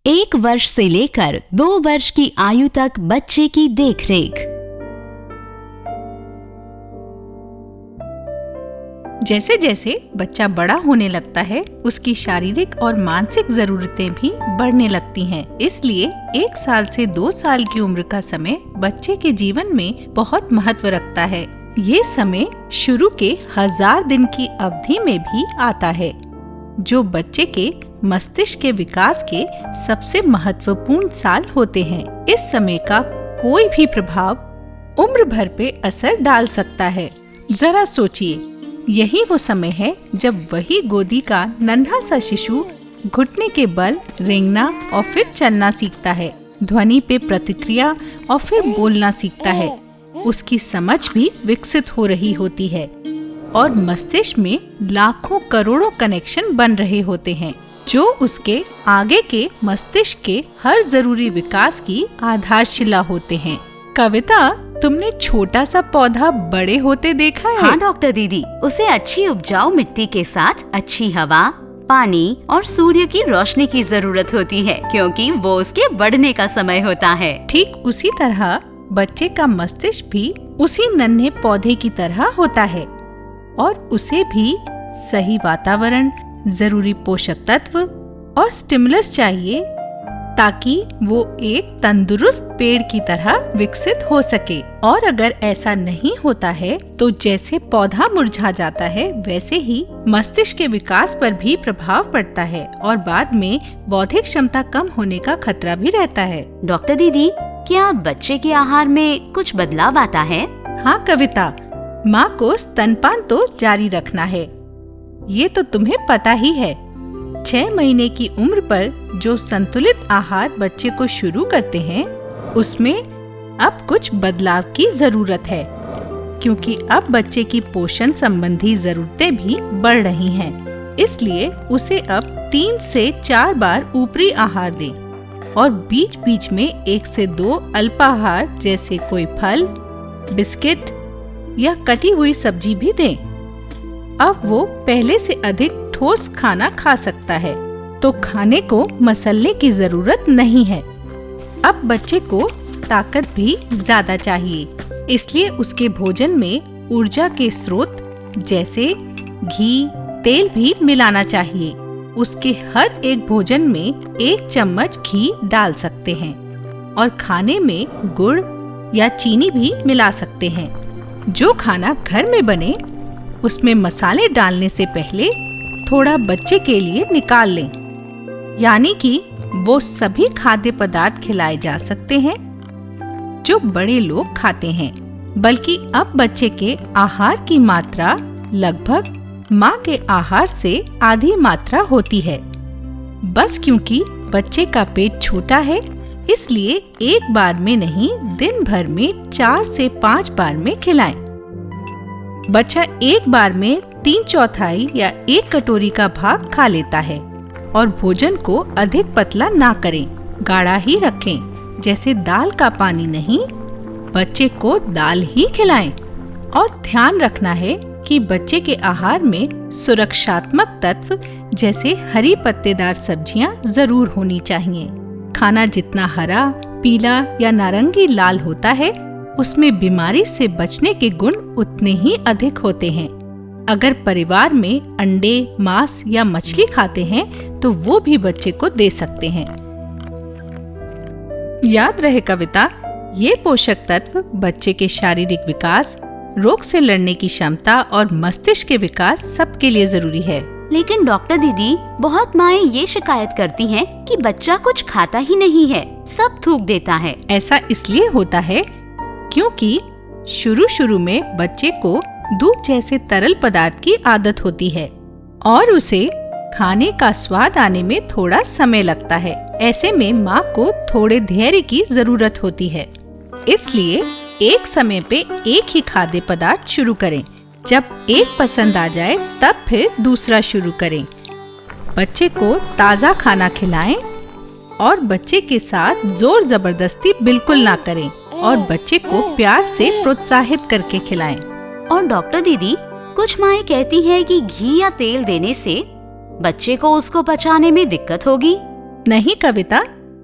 1 वर्ष से लेकर 2 वर्ष की आयु तक बच्चे की देखरेख। जैसे जैसे बच्चा बड़ा होने लगता है, उसकी शारीरिक और मानसिक जरूरतें भी बढ़ने लगती हैं। इसलिए 1 साल से 2 साल की उम्र का समय बच्चे के जीवन में बहुत महत्व रखता है। ये समय शुरू के 1000 दिन की अवधि में भी आता है, जो बच्चे के मस्तिष्क के विकास के सबसे महत्वपूर्ण साल होते हैं। इस समय का कोई भी प्रभाव उम्र भर पे असर डाल सकता है। जरा सोचिए, यही वो समय है जब वही गोदी का नन्हा सा शिशु घुटने के बल रेंगना और फिर चलना सीखता है, ध्वनि पे प्रतिक्रिया और फिर बोलना सीखता है। उसकी समझ भी विकसित हो रही होती है और मस्तिष्क में लाखों करोड़ों कनेक्शन बन रहे होते हैं, जो उसके आगे के मस्तिष्क के हर जरूरी विकास की आधारशिला होते हैं। कविता, तुमने छोटा सा पौधा बड़े होते देखा है? हाँ डॉक्टर दीदी, उसे अच्छी उपजाऊ मिट्टी के साथ अच्छी हवा, पानी और सूर्य की रोशनी की जरूरत होती है, क्योंकि वो उसके बढ़ने का समय होता है। ठीक उसी तरह बच्चे का मस्तिष्क भी उसी नन्हे पौधे की तरह होता है और उसे भी सही वातावरण, जरूरी पोषक तत्व और स्टिमुलस चाहिए ताकि वो एक तंदुरुस्त पेड़ की तरह विकसित हो सके। और अगर ऐसा नहीं होता है तो जैसे पौधा मुरझा जाता है, वैसे ही मस्तिष्क के विकास पर भी प्रभाव पड़ता है और बाद में बौद्धिक क्षमता कम होने का खतरा भी रहता है। डॉक्टर दीदी, क्या बच्चे के आहार में कुछ बदलाव आता है? हाँ कविता, माँ को स्तनपान तो जारी रखना है, ये तो तुम्हें पता ही है। 6 महीने की उम्र पर जो संतुलित आहार बच्चे को शुरू करते हैं, उसमें अब कुछ बदलाव की जरूरत है, क्योंकि अब बच्चे की पोषण संबंधी जरूरतें भी बढ़ रही हैं। इसलिए उसे अब 3 से 4 बार ऊपरी आहार दें और बीच बीच में 1 से 2 अल्पाहार जैसे कोई फल, बिस्किट या कटी हुई सब्जी भी दें। अब वो पहले से अधिक ठोस खाना खा सकता है, तो खाने को मसलने की जरूरत नहीं है। अब बच्चे को ताकत भी ज्यादा चाहिए, इसलिए उसके भोजन में ऊर्जा के स्रोत जैसे घी, तेल भी मिलाना चाहिए। उसके हर एक भोजन में 1 चम्मच घी डाल सकते हैं और खाने में गुड़ या चीनी भी मिला सकते हैं। जो खाना घर में बने, उसमें मसाले डालने से पहले थोड़ा बच्चे के लिए निकाल लें, यानी कि वो सभी खाद्य पदार्थ खिलाए जा सकते हैं जो बड़े लोग खाते हैं, बल्कि अब बच्चे के आहार की मात्रा लगभग माँ के आहार से आधी मात्रा होती है। बस क्योंकि बच्चे का पेट छोटा है, इसलिए एक बार में नहीं, दिन भर में 4 से 5 बार में खिलाएं। बच्चा एक बार में 3/4 या 1 कटोरी का भाग खा लेता है और भोजन को अधिक पतला ना करें, गाढ़ा ही रखें। जैसे दाल का पानी नहीं, बच्चे को दाल ही खिलाएं। और ध्यान रखना है कि बच्चे के आहार में सुरक्षात्मक तत्व जैसे हरी पत्तेदार सब्जियां जरूर होनी चाहिए। खाना जितना हरा, पीला या नारंगी लाल होता है, उसमें बीमारी से बचने के गुण उतने ही अधिक होते हैं। अगर परिवार में अंडे, मांस या मछली खाते हैं तो वो भी बच्चे को दे सकते हैं। याद रहे कविता, ये पोषक तत्व बच्चे के शारीरिक विकास, रोग से लड़ने की क्षमता और मस्तिष्क के विकास सबके लिए जरूरी है। लेकिन डॉक्टर दीदी, बहुत माएं ये शिकायत करती हैं कि बच्चा कुछ खाता ही नहीं है, सब थूक देता है। ऐसा इसलिए होता है क्योंकि शुरू में बच्चे को दूध जैसे तरल पदार्थ की आदत होती है और उसे खाने का स्वाद आने में थोड़ा समय लगता है। ऐसे में माँ को थोड़े धैर्य की जरूरत होती है। इसलिए एक समय पे एक ही खाद्य पदार्थ शुरू करें। जब एक पसंद आ जाए तब फिर दूसरा शुरू करें। बच्चे को ताज़ा खाना खिलाएं और बच्चे के साथ जोर जबरदस्ती बिल्कुल ना करें और बच्चे को प्यार से प्रोत्साहित करके खिलाएं। और डॉक्टर दीदी, कुछ माएं कहती हैं कि घी या तेल देने से बच्चे को उसको पचाने में दिक्कत होगी। नहीं कविता,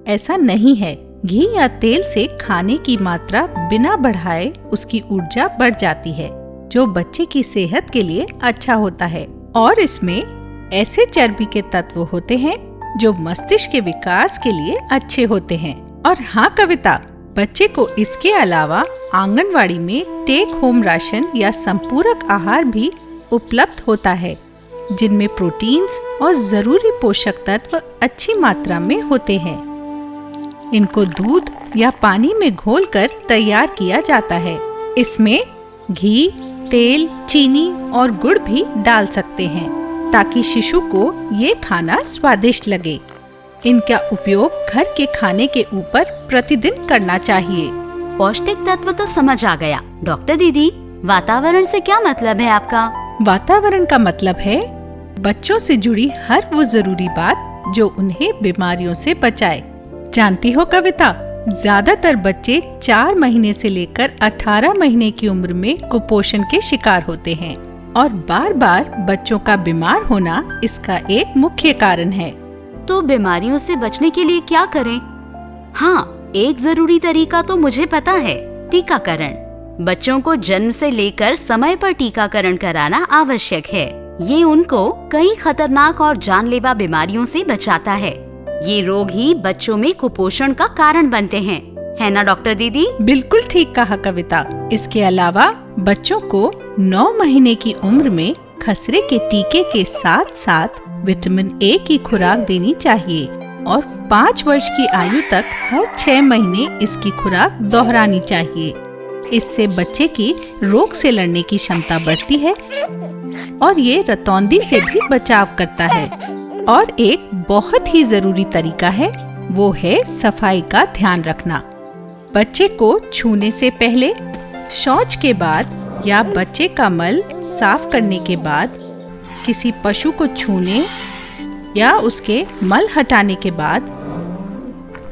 ऐसा नहीं है। घी या तेल से खाने की मात्रा बिना बढ़ाए उसकी ऊर्जा बढ़ जाती है, जो बच्चे की सेहत के लिए अच्छा होता है। और इसमें ऐसे चर्बी के तत्व होते हैं जो मस्तिष्क के विकास के लिए अच्छे होते हैं। और हाँ कविता, बच्चे को इसके अलावा आंगनवाड़ी में टेक होम राशन या संपूरक आहार भी उपलब्ध होता है, जिनमें प्रोटीन्स और जरूरी पोषक तत्व अच्छी मात्रा में होते हैं। इनको दूध या पानी में घोलकर तैयार किया जाता है। इसमें घी, तेल, चीनी और गुड़ भी डाल सकते हैं ताकि शिशु को ये खाना स्वादिष्ट लगे। इनका उपयोग घर के खाने के ऊपर प्रतिदिन करना चाहिए। पौष्टिक तत्व तो समझ आ गया। डॉक्टर दीदी, वातावरण से क्या मतलब है आपका? वातावरण का मतलब है बच्चों से जुड़ी हर वो जरूरी बात जो उन्हें बीमारियों से बचाए। जानती हो कविता, ज्यादातर बच्चे 4 महीने से लेकर 18 महीने की उम्र में कुपोषण के शिकार होते हैं और बार बार बच्चों का बीमार होना इसका एक मुख्य कारण है। तो बीमारियों से बचने के लिए क्या करें? हाँ, एक जरूरी तरीका तो मुझे पता है, टीकाकरण। बच्चों को जन्म से लेकर समय पर टीकाकरण कराना आवश्यक है। ये उनको कई खतरनाक और जानलेवा बीमारियों से बचाता है। ये रोग ही बच्चों में कुपोषण का कारण बनते हैं, है ना डॉक्टर दीदी? बिल्कुल ठीक कहा कविता। इसके अलावा बच्चों को 9 महीने की उम्र में खसरे के टीके के साथ साथ विटामिन ए की खुराक देनी चाहिए और 5 वर्ष की आयु तक हर 6 महीने इसकी खुराक दोहरानी चाहिए। इससे बच्चे की रोग से लड़ने की क्षमता बढ़ती है और ये रतौंधी से भी बचाव करता है। और एक बहुत ही जरूरी तरीका है, वो है सफाई का ध्यान रखना। बच्चे को छूने से पहले, शौच के बाद या बच्चे का मल साफ करने के बाद, किसी पशु को छूने या उसके मल हटाने के बाद,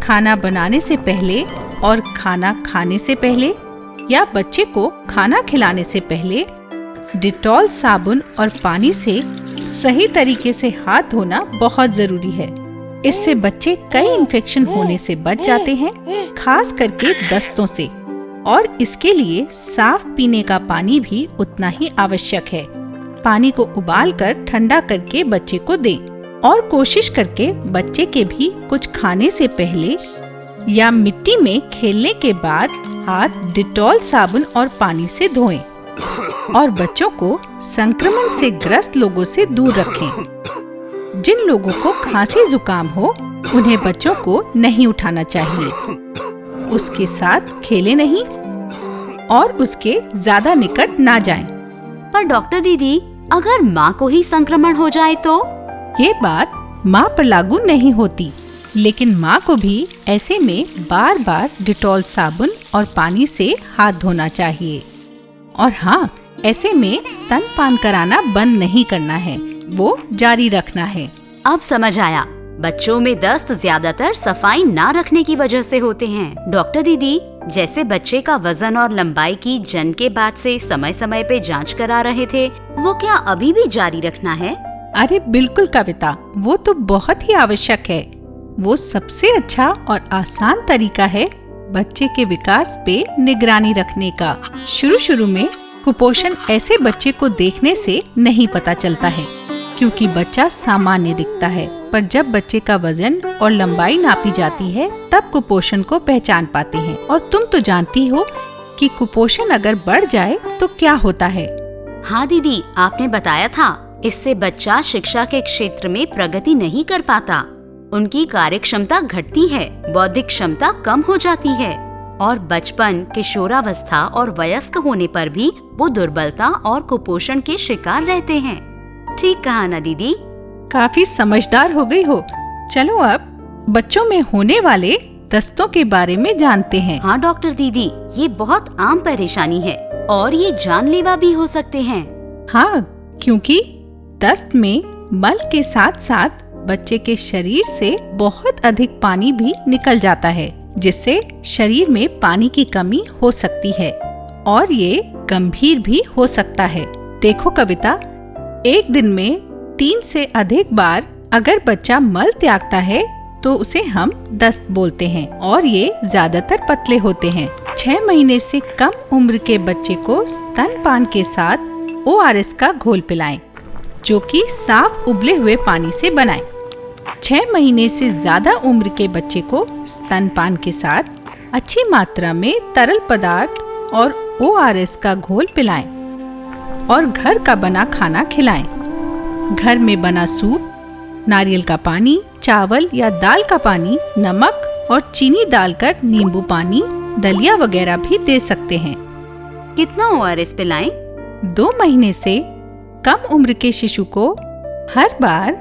खाना बनाने से पहले और खाना खाने से पहले या बच्चे को खाना खिलाने से पहले डिटॉल साबुन और पानी से सही तरीके से हाथ धोना बहुत जरूरी है। इससे बच्चे कई इन्फेक्शन होने से बच जाते हैं, खास करके दस्तों से। और इसके लिए साफ पीने का पानी भी उतना ही आवश्यक है। पानी को उबालकर ठंडा करके बच्चे को दें और कोशिश करके बच्चे के भी कुछ खाने से पहले या मिट्टी में खेलने के बाद हाथ डिटॉल साबुन और पानी से धोएं और बच्चों को संक्रमण से ग्रस्त लोगों से दूर रखें। जिन लोगों को खांसी जुकाम हो, उन्हें बच्चों को नहीं उठाना चाहिए, उसके साथ खेले नहीं और उसके ज्यादा निकट ना जाएं। पर डॉक्टर दीदी, अगर माँ को ही संक्रमण हो जाए तो? ये बात माँ पर लागू नहीं होती, लेकिन माँ को भी ऐसे में बार बार डिटॉल साबुन और पानी से हाथ धोना चाहिए। और हाँ, ऐसे में स्तनपान कराना बंद नहीं करना है, वो जारी रखना है। अब समझ आया, बच्चों में दस्त ज्यादातर सफाई ना रखने की वजह से होते हैं। डॉक्टर दीदी, जैसे बच्चे का वजन और लंबाई की जन्म के बाद से समय समय पे जांच करा रहे थे, वो क्या अभी भी जारी रखना है? अरे बिल्कुल कविता, वो तो बहुत ही आवश्यक है। वो सबसे अच्छा और आसान तरीका है बच्चे के विकास पे निगरानी रखने का। शुरू में कुपोषण ऐसे बच्चे को देखने से नहीं पता चलता है, क्योंकि बच्चा सामान्य दिखता है, पर जब बच्चे का वजन और लंबाई नापी जाती है तब कुपोषण को पहचान पाते हैं। और तुम तो जानती हो कि कुपोषण अगर बढ़ जाए तो क्या होता है। हाँ दीदी, आपने बताया था, इससे बच्चा शिक्षा के क्षेत्र में प्रगति नहीं कर पाता, उनकी कार्य क्षमता घटती है, बौद्धिक क्षमता कम हो जाती है और बचपन, किशोरावस्था और वयस्क होने पर भी वो दुर्बलता और कुपोषण के शिकार रहते हैं। ठीक कहा ना दीदी? काफी समझदार हो गई हो। चलो अब बच्चों में होने वाले दस्तों के बारे में जानते हैं। हाँ डॉक्टर दीदी, ये बहुत आम परेशानी है और ये जानलेवा भी हो सकते हैं। हाँ, क्योंकि दस्त में मल के साथ साथ बच्चे के शरीर से बहुत अधिक पानी भी निकल जाता है, जिससे शरीर में पानी की कमी हो सकती है और ये गंभीर भी हो सकता है। देखो कविता, एक दिन में 3 से अधिक बार अगर बच्चा मल त्यागता है तो उसे हम दस्त बोलते हैं और ये ज्यादातर पतले होते हैं। 6 महीने से कम उम्र के बच्चे को स्तनपान के साथ ORS का घोल पिलाएं, जो कि साफ उबले हुए पानी से बनाएं। 6 महीने से ज्यादा उम्र के बच्चे को स्तनपान के साथ अच्छी मात्रा में तरल पदार्थ और ORS का घोल पिलाएं और घर का बना खाना खिलाएं। घर में बना सूप, नारियल का पानी, चावल या दाल का पानी, नमक और चीनी डालकर नींबू पानी, दलिया वगैरह भी दे सकते हैं। कितना ORS पिलाएं? 2 महीने से कम उम्र के शिशु को हर बार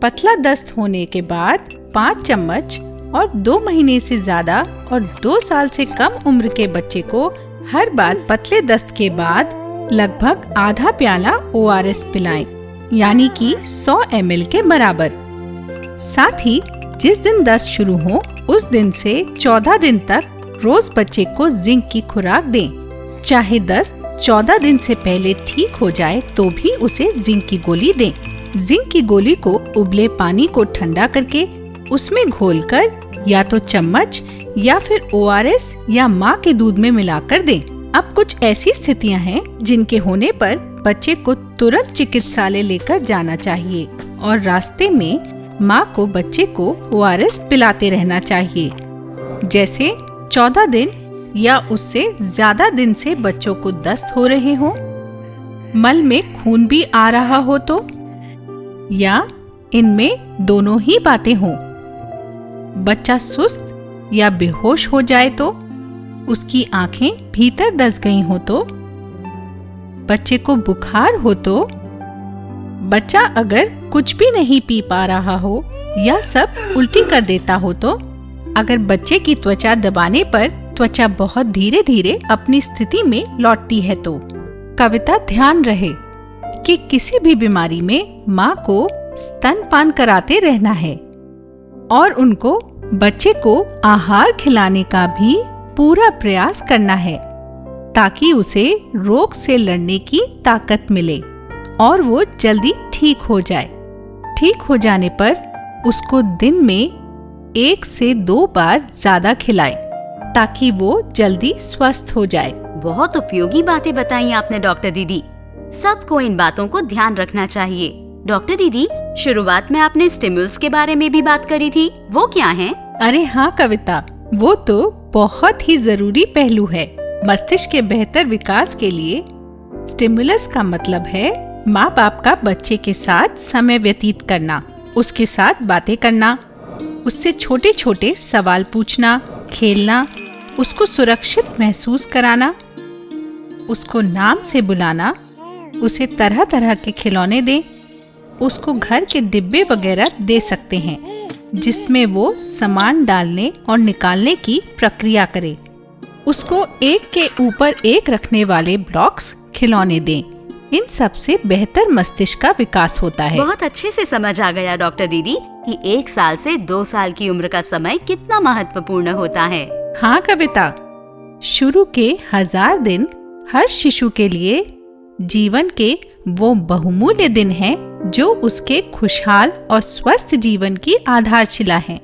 पतला दस्त होने के बाद 5 चम्मच और 2 महीने से ज्यादा और 2 साल से कम उम्र के बच्चे को हर बार पतले दस्त के बाद लगभग आधा प्याला ORS पिलाएं, यानी कि 100 ml के बराबर। साथ ही जिस दिन दस्त शुरू हो उस दिन से 14 दिन तक रोज बच्चे को जिंक की खुराक दें। चाहे दस्त 14 दिन से पहले ठीक हो जाए तो भी उसे जिंक की गोली दें। जिंक की गोली को उबले पानी को ठंडा करके उसमें घोलकर या तो चम्मच या फिर ORS या माँ के दूध में मिलाकर दें। अब कुछ ऐसी स्थितियां हैं जिनके होने पर बच्चे को तुरंत चिकित्सालय लेकर जाना चाहिए और रास्ते में माँ को बच्चे को ORS पिलाते रहना चाहिए। जैसे 14 दिन या उससे ज्यादा दिन से बच्चों को दस्त हो रहे हो, मल में खून भी आ रहा हो तो, या इनमें दोनों ही बातें हों। बच्चा सुस्त या बेहोश हो जाए तो, उसकी आंखें भीतर दस गई हो तो, बच्चे को बुखार हो तो, बच्चा अगर कुछ भी नहीं पी पा रहा हो या सब उल्टी कर देता हो तो, अगर बच्चे की त्वचा दबाने पर त्वचा बहुत धीरे धीरे अपनी स्थिति में लौटती है तो। कविता, ध्यान रहे कि किसी भी बीमारी में माँ को स्तनपान कराते रहना है और उनको बच्चे को आहार खिलाने का भी पूरा प्रयास करना है ताकि उसे रोग से लड़ने की ताकत मिले और वो जल्दी ठीक हो जाए। ठीक हो जाने पर उसको दिन में 1 से 2 बार ज्यादा खिलाए ताकि वो जल्दी स्वस्थ हो जाए। बहुत उपयोगी बातें बताई आपने डॉक्टर दीदी। सबको इन बातों को ध्यान रखना चाहिए। डॉक्टर दीदी, शुरुआत में आपने स्टिमुल्स के बारे में भी बात करी थी, वो क्या हैं? अरे हाँ कविता, वो तो बहुत ही जरूरी पहलू है। मस्तिष्क के बेहतर विकास के लिए स्टिमुलस का मतलब है माँ बाप का बच्चे के साथ समय व्यतीत करना, उसके साथ बातें करना, उससे छोटे छोटे सवाल पूछना, खेलना, उसको सुरक्षित महसूस कराना, उसको नाम से बुलाना, उसे तरह तरह के खिलौने दें, उसको घर के डिब्बे वगैरह दे सकते हैं जिसमें वो सामान डालने और निकालने की प्रक्रिया करे। उसको एक के ऊपर एक रखने वाले ब्लॉक्स खिलौने दें। इन सब से बेहतर मस्तिष्क का विकास होता है। बहुत अच्छे से समझ आ गया डॉक्टर दीदी कि 1 साल से 2 साल की उम्र का समय कितना महत्वपूर्ण होता है। हाँ कविता, शुरू के 1000 दिन हर शिशु के लिए जीवन के वो बहुमूल्य दिन हैं जो उसके खुशहाल और स्वस्थ जीवन की आधारशिला हैं।